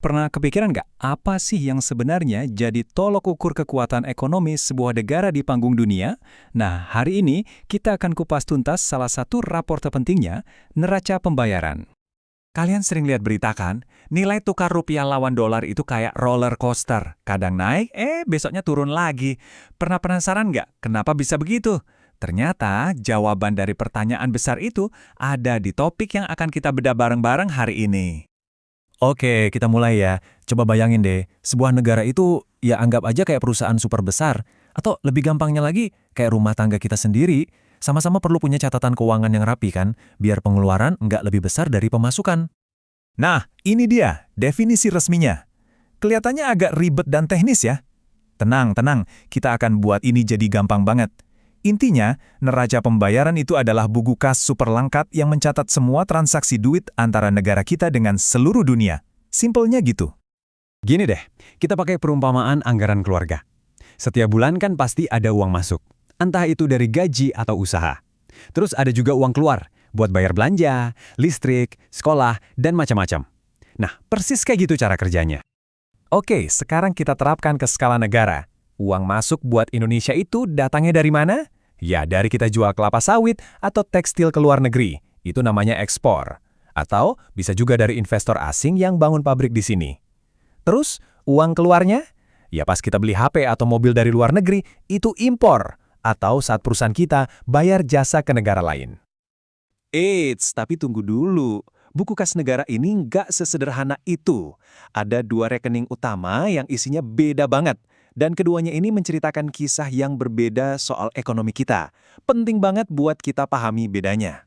Pernah kepikiran nggak, apa sih yang sebenarnya jadi tolok ukur kekuatan ekonomi sebuah negara di panggung dunia? Nah, hari ini kita akan kupas tuntas salah satu rapor terpentingnya, neraca pembayaran. Kalian sering lihat berita kan? Nilai tukar rupiah lawan dolar itu kayak roller coaster. Kadang naik, besoknya turun lagi. Pernah penasaran nggak kenapa bisa begitu? Ternyata jawaban dari pertanyaan besar itu ada di topik yang akan kita bedah bareng-bareng hari ini. Oke, kita mulai ya. Coba bayangin deh, sebuah negara itu ya anggap aja kayak perusahaan super besar. Atau lebih gampangnya lagi, kayak rumah tangga kita sendiri. Sama-sama perlu punya catatan keuangan yang rapi kan, biar pengeluaran nggak lebih besar dari pemasukan. Nah, ini dia definisi resminya. Kelihatannya agak ribet dan teknis ya. Tenang, tenang, kita akan buat ini jadi gampang banget. Intinya, neraca pembayaran itu adalah buku kas super lengkap yang mencatat semua transaksi duit antara negara kita dengan seluruh dunia. Simpelnya gitu. Gini deh, kita pakai perumpamaan anggaran keluarga. Setiap bulan kan pasti ada uang masuk, entah itu dari gaji atau usaha. Terus ada juga uang keluar, buat bayar belanja, listrik, sekolah, dan macam-macam. Nah, persis kayak gitu cara kerjanya. Oke, sekarang kita terapkan ke skala negara. Uang masuk buat Indonesia itu datangnya dari mana? Ya, dari kita jual kelapa sawit atau tekstil ke luar negeri. Itu namanya ekspor. Atau bisa juga dari investor asing yang bangun pabrik di sini. Terus, uang keluarnya? Ya pas kita beli HP atau mobil dari luar negeri, itu impor. Atau saat perusahaan kita bayar jasa ke negara lain. Eits, tapi tunggu dulu. Buku kas negara ini nggak sesederhana itu. Ada dua rekening utama yang isinya beda banget. Dan keduanya ini menceritakan kisah yang berbeda soal ekonomi kita. Penting banget buat kita pahami bedanya.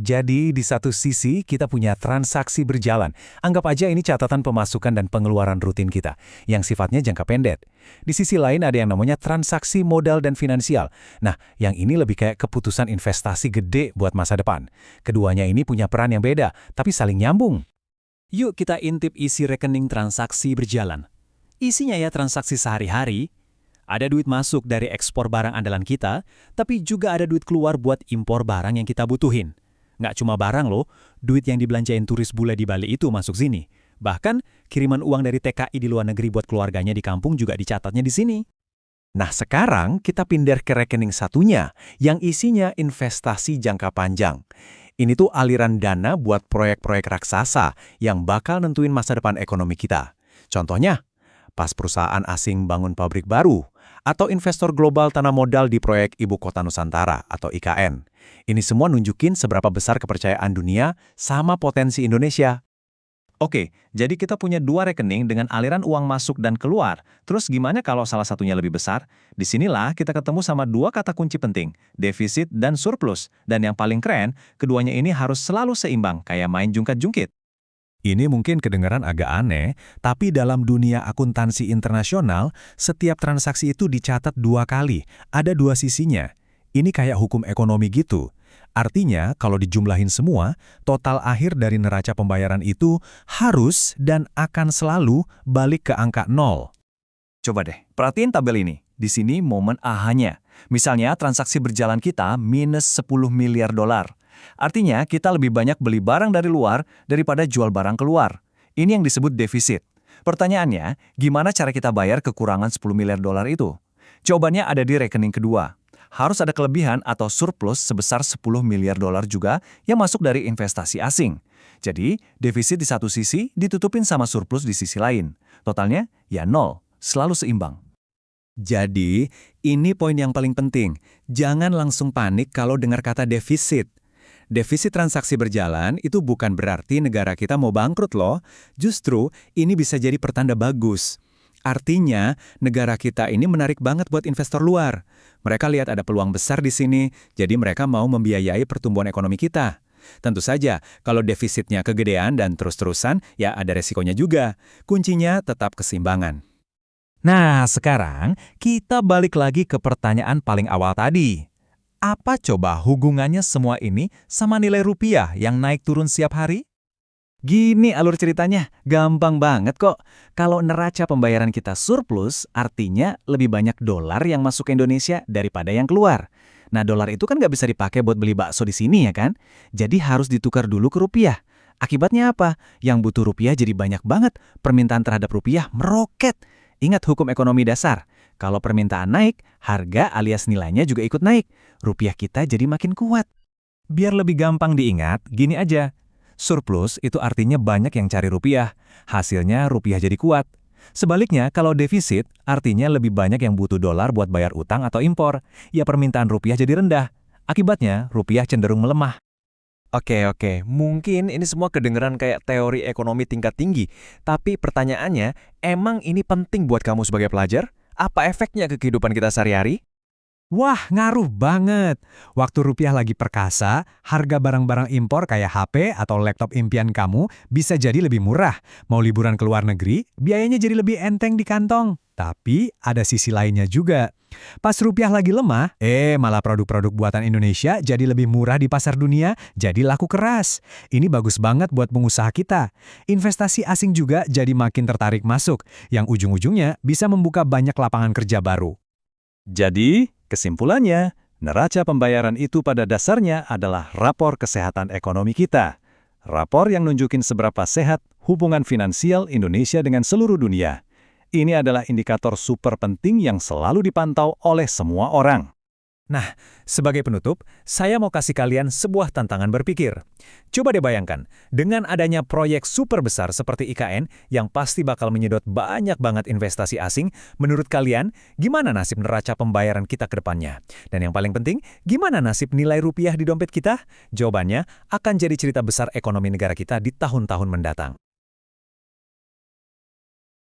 Jadi, di satu sisi kita punya transaksi berjalan. Anggap aja ini catatan pemasukan dan pengeluaran rutin kita, yang sifatnya jangka pendek. Di sisi lain ada yang namanya transaksi modal dan finansial. Nah, yang ini lebih kayak keputusan investasi gede buat masa depan. Keduanya ini punya peran yang beda, tapi saling nyambung. Yuk kita intip isi rekening transaksi berjalan. Isinya ya transaksi sehari-hari, ada duit masuk dari ekspor barang andalan kita, tapi juga ada duit keluar buat impor barang yang kita butuhin. Nggak cuma barang loh, duit yang dibelanjain turis bule di Bali itu masuk sini. Bahkan, kiriman uang dari TKI di luar negeri buat keluarganya di kampung juga dicatatnya di sini. Nah sekarang kita pindah ke rekening satunya, yang isinya investasi jangka panjang. Ini tuh aliran dana buat proyek-proyek raksasa yang bakal nentuin masa depan ekonomi kita. Contohnya, pas perusahaan asing bangun pabrik baru, atau investor global tanam modal di proyek Ibu Kota Nusantara atau IKN. Ini semua nunjukin seberapa besar kepercayaan dunia sama potensi Indonesia. Oke, jadi kita punya dua rekening dengan aliran uang masuk dan keluar. Terus gimana kalau salah satunya lebih besar? Disinilah kita ketemu sama dua kata kunci penting, defisit dan surplus. Dan yang paling keren, keduanya ini harus selalu seimbang, kayak main jungkat-jungkit. Ini mungkin kedengaran agak aneh, tapi dalam dunia akuntansi internasional, setiap transaksi itu dicatat dua kali, ada dua sisinya. Ini kayak hukum ekonomi gitu. Artinya, kalau dijumlahin semua, total akhir dari neraca pembayaran itu harus dan akan selalu balik ke angka 0. Coba deh, perhatiin tabel ini. Di sini momen AH-nya. Misalnya, transaksi berjalan kita minus 10 miliar dolar. Artinya, kita lebih banyak beli barang dari luar daripada jual barang keluar. Ini yang disebut defisit. Pertanyaannya, gimana cara kita bayar kekurangan 10 miliar dolar itu? Jawabannya ada di rekening kedua. Harus ada kelebihan atau surplus sebesar 10 miliar dolar juga yang masuk dari investasi asing. Jadi, defisit di satu sisi ditutupin sama surplus di sisi lain. Totalnya, ya 0, selalu seimbang. Jadi, ini poin yang paling penting. Jangan langsung panik kalau dengar kata defisit. Defisit transaksi berjalan itu bukan berarti negara kita mau bangkrut loh. Justru ini bisa jadi pertanda bagus. Artinya, negara kita ini menarik banget buat investor luar. Mereka lihat ada peluang besar di sini, jadi mereka mau membiayai pertumbuhan ekonomi kita. Tentu saja, kalau defisitnya kegedean dan terus-terusan, ya ada resikonya juga. Kuncinya tetap keseimbangan. Nah, sekarang kita balik lagi ke pertanyaan paling awal tadi. Apa coba hubungannya semua ini sama nilai rupiah yang naik turun setiap hari? Gini alur ceritanya, gampang banget kok. Kalau neraca pembayaran kita surplus, artinya lebih banyak dolar yang masuk ke Indonesia daripada yang keluar. Nah, dolar itu kan nggak bisa dipakai buat beli bakso di sini ya kan? Jadi harus ditukar dulu ke rupiah. Akibatnya apa? Yang butuh rupiah jadi banyak banget, permintaan terhadap rupiah meroket. Ingat hukum ekonomi dasar, kalau permintaan naik, harga alias nilainya juga ikut naik. Rupiah kita jadi makin kuat. Biar lebih gampang diingat, gini aja. Surplus itu artinya banyak yang cari rupiah. Hasilnya rupiah jadi kuat. Sebaliknya, kalau defisit, artinya lebih banyak yang butuh dolar buat bayar utang atau impor. Ya permintaan rupiah jadi rendah. Akibatnya, rupiah cenderung melemah. Oke, mungkin ini semua kedengeran kayak teori ekonomi tingkat tinggi. Tapi pertanyaannya, emang ini penting buat kamu sebagai pelajar? Apa efeknya ke kehidupan kita sehari-hari? Wah, ngaruh banget. Waktu rupiah lagi perkasa, harga barang-barang impor kayak HP atau laptop impian kamu bisa jadi lebih murah. Mau liburan ke luar negeri, biayanya jadi lebih enteng di kantong. Tapi ada sisi lainnya juga. Pas rupiah lagi lemah, malah produk-produk buatan Indonesia jadi lebih murah di pasar dunia, jadi laku keras. Ini bagus banget buat pengusaha kita. Investasi asing juga jadi makin tertarik masuk, yang ujung-ujungnya bisa membuka banyak lapangan kerja baru. Jadi, kesimpulannya, neraca pembayaran itu pada dasarnya adalah rapor kesehatan ekonomi kita. Rapor yang nunjukin seberapa sehat hubungan finansial Indonesia dengan seluruh dunia. Ini adalah indikator super penting yang selalu dipantau oleh semua orang. Nah, sebagai penutup, saya mau kasih kalian sebuah tantangan berpikir. Coba deh bayangkan, dengan adanya proyek super besar seperti IKN yang pasti bakal menyedot banyak banget investasi asing, menurut kalian, gimana nasib neraca pembayaran kita ke depannya? Dan yang paling penting, gimana nasib nilai rupiah di dompet kita? Jawabannya akan jadi cerita besar ekonomi negara kita di tahun-tahun mendatang.